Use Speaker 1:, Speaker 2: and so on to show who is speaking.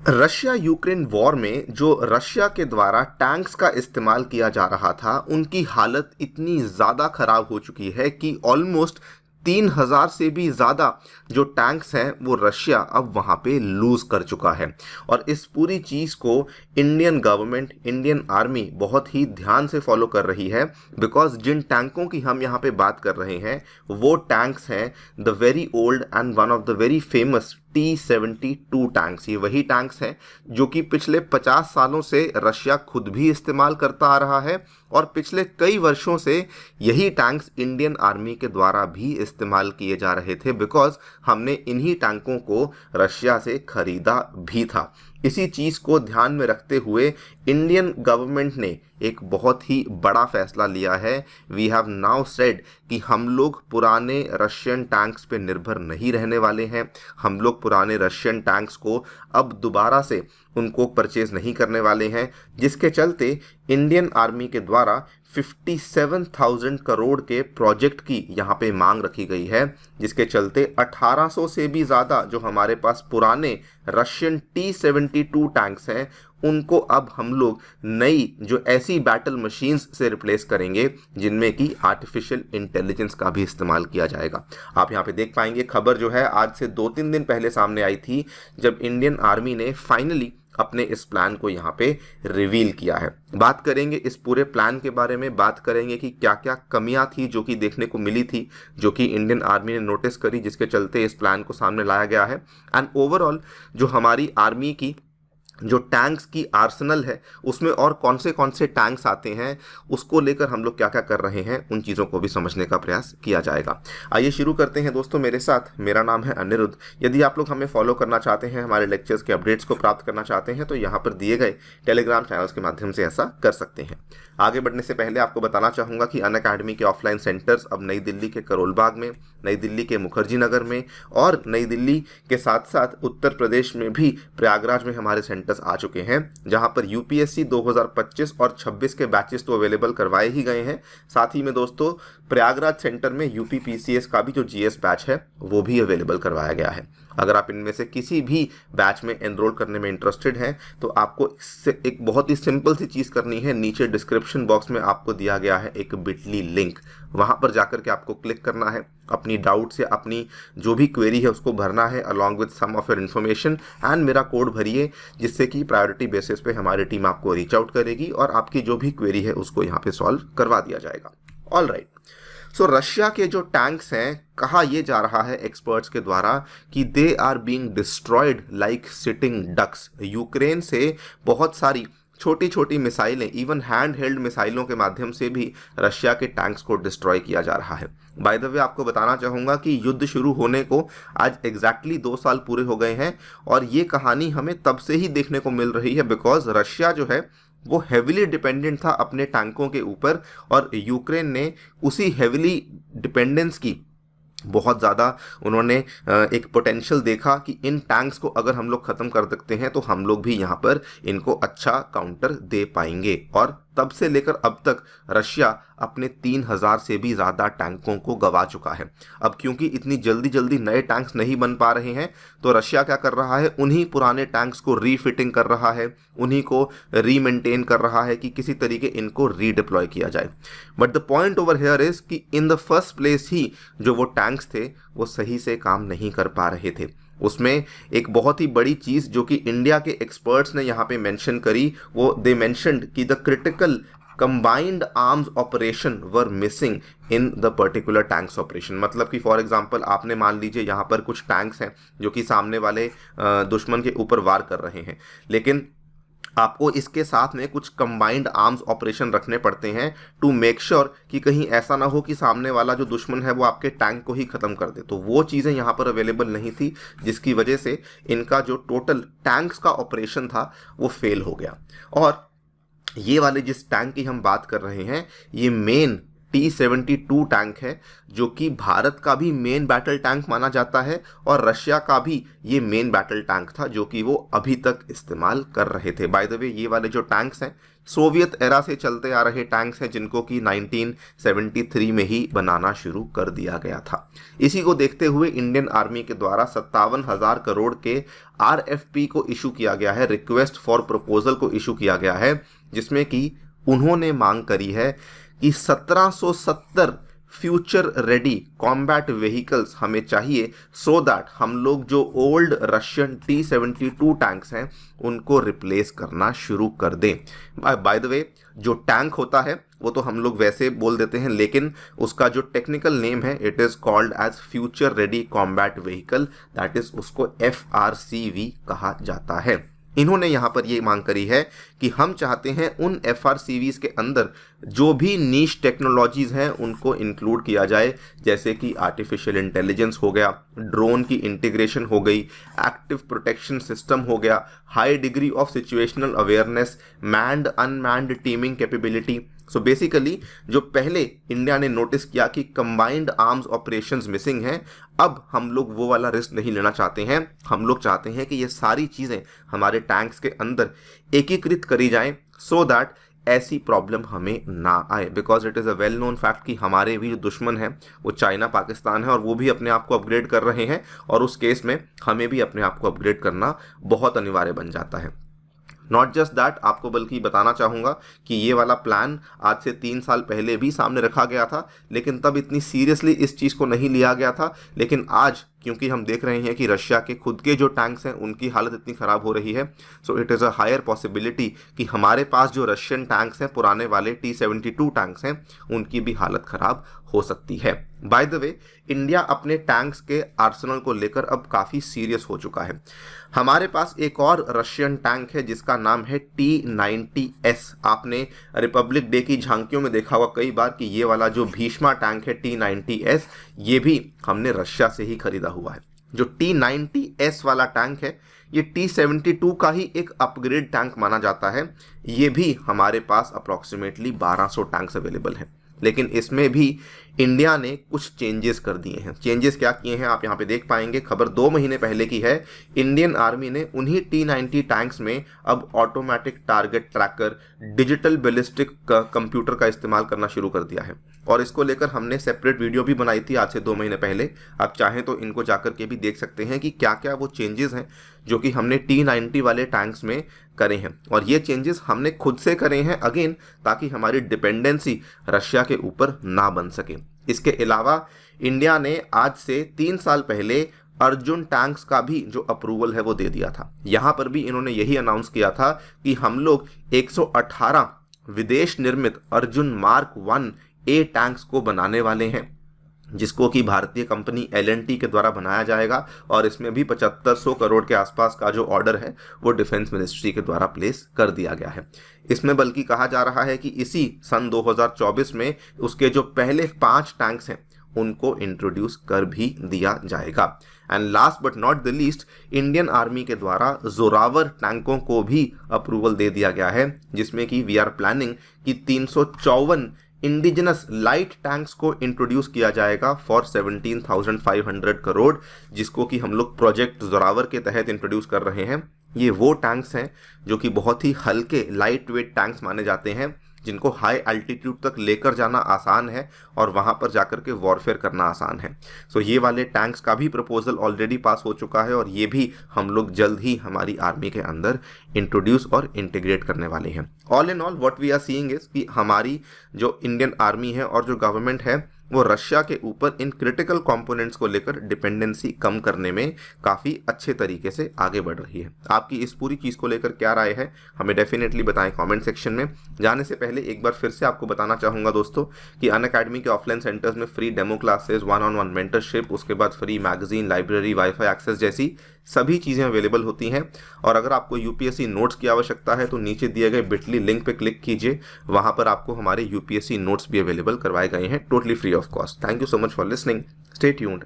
Speaker 1: Russia Ukraine war में जो Russia के द्वारा टैंक्स का इस्तेमाल किया जा रहा था उनकी हालत इतनी ज़्यादा खराब हो चुकी है कि ऑलमोस्ट 3,000 से भी ज़्यादा जो टैंक्स हैं वो रशिया अब वहाँ पे लूज़ कर चुका है। और इस पूरी चीज़ को इंडियन गवर्नमेंट, इंडियन आर्मी बहुत ही ध्यान से फॉलो कर रही है, बिकॉज जिन टैंकों की हम यहाँ पे बात कर रहे हैं वो टैंक्स हैं the very old and one of the very famous T-72 tanks. ये वही टैंक्स हैं जो कि पिछले 50 सालों से रशिया खुद भी इस्तेमाल करता आ रहा है और पिछले कई वर्षों से यही टैंक्स इंडियन आर्मी के द्वारा भी इस्तेमाल किए जा रहे थे, बिकॉज हमने इन्हीं टैंकों को रशिया से खरीदा भी था। इसी चीज़ को ध्यान में रखते हुए इंडियन गवर्नमेंट ने एक बहुत ही बड़ा फैसला लिया है। वी हैव नाउ सेड कि हम लोग पुराने रशियन टैंक्स पे निर्भर नहीं रहने वाले हैं। हम लोग पुराने रशियन टैंक्स को अब दोबारा से उनको परचेज नहीं करने वाले हैं, जिसके चलते इंडियन आर्मी के द्वारा 57,000 करोड़ के प्रोजेक्ट की यहाँ पे मांग रखी गई है, जिसके चलते 1800 से भी ज़्यादा जो हमारे पास पुराने रशियन T-72 टैंक्स हैं उनको अब हम लोग नई जो ऐसी बैटल मशीन्स से रिप्लेस करेंगे जिनमें कि आर्टिफिशियल इंटेलिजेंस का भी इस्तेमाल किया जाएगा। आप यहाँ पे देख पाएंगे खबर जो है आज से 2-3 दिन पहले सामने आई थी, जब इंडियन आर्मी ने फाइनली अपने इस प्लान को यहाँ पे रिवील किया है। बात करेंगे इस पूरे प्लान के बारे में, बात करेंगे कि क्या क्या कमियां थी जो कि देखने को मिली थी, जो कि इंडियन आर्मी ने नोटिस करी, जिसके चलते इस प्लान को सामने लाया गया है। एंड ओवरऑल जो हमारी आर्मी की जो टैंक्स की आर्सेनल है उसमें और कौन से टैंक्स आते हैं, उसको लेकर हम लोग क्या क्या कर रहे हैं, उन चीज़ों को भी समझने का प्रयास किया जाएगा। आइए शुरू करते हैं दोस्तों मेरे साथ। मेरा नाम है अनिरुद्ध। यदि आप लोग हमें फॉलो करना चाहते हैं, हमारे लेक्चर्स के अपडेट्स को प्राप्त करना चाहते हैं, तो यहाँ पर दिए गए टेलीग्राम चैनल्स के माध्यम से ऐसा कर सकते हैं। आगे बढ़ने से पहले आपको बताना चाहूँगा कि अनअकैडमी के ऑफलाइन सेंटर्स अब नई दिल्ली के करोल बाग में, नई दिल्ली के मुखर्जी नगर में और नई दिल्ली के साथ साथ उत्तर प्रदेश में भी प्रयागराज में हमारे सेंटर्स आ चुके हैं, जहां पर यूपीएससी 2025 और 26 के बैचेस तो अवेलेबल करवाए ही गए हैं। साथ ही में दोस्तों प्रयागराज सेंटर में यूपी पीसीएस का भी जो जीएस बैच है वो भी अवेलेबल करवाया गया है। अगर आप इनमें से किसी भी बैच में एनरोल करने में इंटरेस्टेड हैं तो आपको इससे एक बहुत ही सिंपल सी चीज़ करनी है। नीचे डिस्क्रिप्शन बॉक्स में आपको दिया गया है एक बिटली लिंक, वहां पर जाकर के आपको क्लिक करना है, अपनी डाउट्स या अपनी जो भी क्वेरी है उसको भरना है along with some of your information and मेरा कोड भरिए, जिससे कि प्रायोरिटी बेसिस पे हमारी टीम आपको रीच आउट करेगी और आपकी जो भी क्वेरी है उसको यहाँ पे सॉल्व करवा दिया जाएगा। ऑल राइट, सो रशिया के जो टैंक्स हैं, कहा यह जा रहा है एक्सपर्ट्स के द्वारा कि they are being destroyed like sitting ducks. Ukraine से बहुत सारी छोटी छोटी मिसाइलें, इवन हैंड हेल्ड मिसाइलों के माध्यम से भी रशिया के टैंक्स को डिस्ट्रॉय किया जा रहा है। बाय द वे आपको बताना चाहूँगा कि युद्ध शुरू होने को आज एग्जैक्टली 2 साल पूरे हो गए हैं और ये कहानी हमें तब से ही देखने को मिल रही है, बिकॉज रशिया जो है वो हेविली डिपेंडेंट था अपने टैंकों के ऊपर और यूक्रेन ने उसी हेविली डिपेंडेंस की बहुत ज़्यादा उन्होंने एक पोटेंशियल देखा कि इन टैंक्स को अगर हम लोग ख़त्म कर सकते हैं तो हम लोग भी यहाँ पर इनको अच्छा काउंटर दे पाएंगे। और तब से लेकर अब तक रशिया अपने 3,000 से भी ज़्यादा टैंकों को गंवा चुका है। अब क्योंकि इतनी जल्दी जल्दी नए टैंक्स नहीं बन पा रहे हैं तो रशिया क्या कर रहा है, उन्हीं पुराने टैंक्स को रीफिटिंग कर रहा है, उन्हीं को रीमेंटेन कर रहा है कि किसी तरीके इनको रीडिप्लॉय किया जाए। But the point over here is कि इन द फर्स्ट प्लेस ही जो वो टैंक्स थे वो सही से काम नहीं कर पा रहे थे। उसमें एक बहुत ही बड़ी चीज़ जो कि इंडिया के एक्सपर्ट्स ने यहाँ पे मेंशन करी, वो दे मेंशन्ड कि the critical combined arms operation were missing in the particular tanks operation. मतलब कि फॉर एग्जांपल आपने मान लीजिए यहाँ पर कुछ टैंक्स हैं जो कि सामने वाले दुश्मन के ऊपर वार कर रहे हैं, लेकिन आपको इसके साथ में कुछ कंबाइंड आर्म्स ऑपरेशन रखने पड़ते हैं टू मेक श्योर कि कहीं ऐसा ना हो कि सामने वाला जो दुश्मन है वो आपके टैंक को ही ख़त्म कर दे। तो वो चीज़ें यहाँ पर अवेलेबल नहीं थी, जिसकी वजह से इनका जो टोटल टैंक्स का ऑपरेशन था वो फेल हो गया। और ये वाले जिस टैंक की हम बात कर रहे हैं ये मेन T-72 टैंक है, जो कि भारत का भी मेन बैटल टैंक माना जाता है और रशिया का भी ये मेन बैटल टैंक था जो कि वो अभी तक इस्तेमाल कर रहे थे। बाय द वे, ये वाले जो टैंक्स हैं सोवियत एरा से चलते आ रहे टैंक्स हैं, जिनको कि 1973 में ही बनाना शुरू कर दिया गया था। इसी को देखते हुए इंडियन आर्मी के द्वारा 57,000 करोड़ के RFP को इशू किया गया है, रिक्वेस्ट फॉर प्रपोजल को इशू किया गया है, जिसमें कि उन्होंने मांग करी है कि 1770 फ्यूचर रेडी कॉम्बैट व्हीकल्स हमें चाहिए, सो दैट हम लोग जो ओल्ड रशियन T-72 टैंक्स हैं उनको रिप्लेस करना शुरू कर दें। बाय द वे, जो टैंक होता है वो तो हम लोग वैसे बोल देते हैं, लेकिन उसका जो टेक्निकल नेम है it is called as future ready combat vehicle, that is उसको FRCV कहा जाता है। इन्होंने यहाँ पर ये मांग करी है कि हम चाहते हैं उन FRCVs के अंदर जो भी नीश टेक्नोलॉजीज़ हैं उनको इंक्लूड किया जाए, जैसे कि आर्टिफिशियल इंटेलिजेंस हो गया, ड्रोन की इंटीग्रेशन हो गई, एक्टिव प्रोटेक्शन सिस्टम हो गया, high degree of situational awareness, manned unmanned teeming capability. So basically जो पहले इंडिया ने नोटिस किया कि कंबाइंड आर्म्स ऑपरेशंस मिसिंग हैं, अब हम लोग वो वाला रिस्क नहीं लेना चाहते हैं। हम लोग चाहते हैं कि ये सारी चीज़ें हमारे टैंक्स के अंदर एकीकृत करी जाएं, सो दैट ऐसी प्रॉब्लम हमें ना आए। Because it is a well known fact कि हमारे भी जो दुश्मन हैं वो चाइना पाकिस्तान है, और वो भी अपने आप को अपग्रेड कर रहे हैं, और उस केस में हमें भी अपने आप को अपग्रेड करना बहुत अनिवार्य बन जाता है। नॉट जस्ट दैट, आपको बल्कि बताना चाहूँगा कि ये वाला प्लान आज से 3 साल पहले भी सामने रखा गया था, लेकिन तब इतनी सीरियसली इस चीज़ को नहीं लिया गया था। लेकिन आज क्योंकि हम देख रहे हैं कि रशिया के खुद के जो टैंक्स हैं उनकी हालत इतनी ख़राब हो रही है, so it is a higher possibility कि हमारे पास जो रशियन टैंक्स हैं, पुराने वाले T-72 टैंक्स हैं, उनकी भी हालत ख़राब हो सकती है। बाय द वे, इंडिया अपने टैंक्स के आर्सेनल को लेकर अब काफ़ी सीरियस हो चुका है। हमारे पास एक और रशियन टैंक है जिसका नाम है T-90S। आपने रिपब्लिक डे की झांकियों में देखा होगा कई बार कि ये वाला जो भीष्मा टैंक है T-90S, ये भी हमने रशिया से ही खरीदा हुआ है। जो T-90S वाला टैंक है ये T-72 का ही एक अपग्रेड टैंक माना जाता है। ये भी हमारे पास अप्रॉक्सीमेटली 1200 टैंक्स अवेलेबल हैं, लेकिन इसमें भी इंडिया ने कुछ चेंजेस कर दिए हैं। चेंजेस क्या किए हैं आप यहाँ पे देख पाएंगे। खबर 2 महीने पहले की है। इंडियन आर्मी ने उन्हीं T-90 टैंक्स में अब automatic target tracker, digital ballistic computer का इस्तेमाल करना शुरू कर दिया है, और इसको लेकर हमने सेपरेट वीडियो भी बनाई थी आज से 2 महीने पहले। आप चाहें तो इनको जाकर के भी देख सकते हैं कि क्या क्या वो चेंजेस हैं जो कि हमने T-90 वाले टैंक्स में करे हैं, और ये चेंजेस हमने खुद से करे हैं अगेन, ताकि हमारी डिपेंडेंसी रशिया के ऊपर ना बन सके। इसके अलावा इंडिया ने आज से 3 साल पहले अर्जुन टैंक्स का भी जो अप्रूवल है वो दे दिया था। यहाँ पर भी इन्होंने यही अनाउंस किया था कि हम लोग 118 विदेश निर्मित अर्जुन मार्क 1A टैंक्स को बनाने वाले हैं, जिसको कि भारतीय कंपनी L&T के द्वारा बनाया जाएगा, और इसमें भी 7500 करोड़ के आसपास का जो ऑर्डर है वो डिफेंस मिनिस्ट्री के द्वारा प्लेस कर दिया गया है। इसमें बल्कि कहा जा रहा है कि इसी सन 2024 में उसके जो पहले 5 टैंक्स हैं उनको इंट्रोड्यूस कर भी दिया जाएगा। And last but not the least, Indian army के द्वारा जोरावर टैंकों को भी अप्रूवल दे दिया गया है, जिसमें कि वी आर प्लानिंग कि 354 इंडिजिनस लाइट टैंक्स को इंट्रोड्यूस किया जाएगा फॉर 17,500 करोड़, जिसको कि हम लोग प्रोजेक्ट जोरावर के तहत इंट्रोड्यूस कर रहे हैं। ये वो टैंक्स हैं जो कि बहुत ही हल्के लाइट वेट टैंक्स माने जाते हैं, जिनको हाई एल्टीट्यूड तक लेकर जाना आसान है और वहाँ पर जाकर के वॉरफेयर करना आसान है। सो ये वाले टैंक्स का भी प्रपोजल ऑलरेडी पास हो चुका है, और ये भी हम लोग जल्द ही हमारी आर्मी के अंदर इंट्रोड्यूस और इंटीग्रेट करने वाले हैं। All in all what we are seeing is कि हमारी जो इंडियन आर्मी है और जो गवर्नमेंट है वो रशिया के ऊपर इन क्रिटिकल कंपोनेंट्स को लेकर डिपेंडेंसी कम करने में काफ़ी अच्छे तरीके से आगे बढ़ रही है। आपकी इस पूरी चीज़ को लेकर क्या राय है हमें डेफिनेटली बताएं कमेंट सेक्शन में। जाने से पहले एक बार फिर से आपको बताना चाहूँगा दोस्तों कि अनअकैडमी के ऑफलाइन सेंटर्स में free demo classes, 1-on-1 mentorship, उसके बाद free magazine, library, wifi access जैसी सभी चीज़ें अवेलेबल होती हैं। और अगर आपको यूपीएससी नोट्स की आवश्यकता है तो नीचे दिए गए बिटली लिंक पे क्लिक कीजिए, वहाँ पर आपको हमारे यूपीएससी नोट्स भी अवेलेबल करवाए गए हैं totally free of cost. Thank you so much for listening, stay tuned.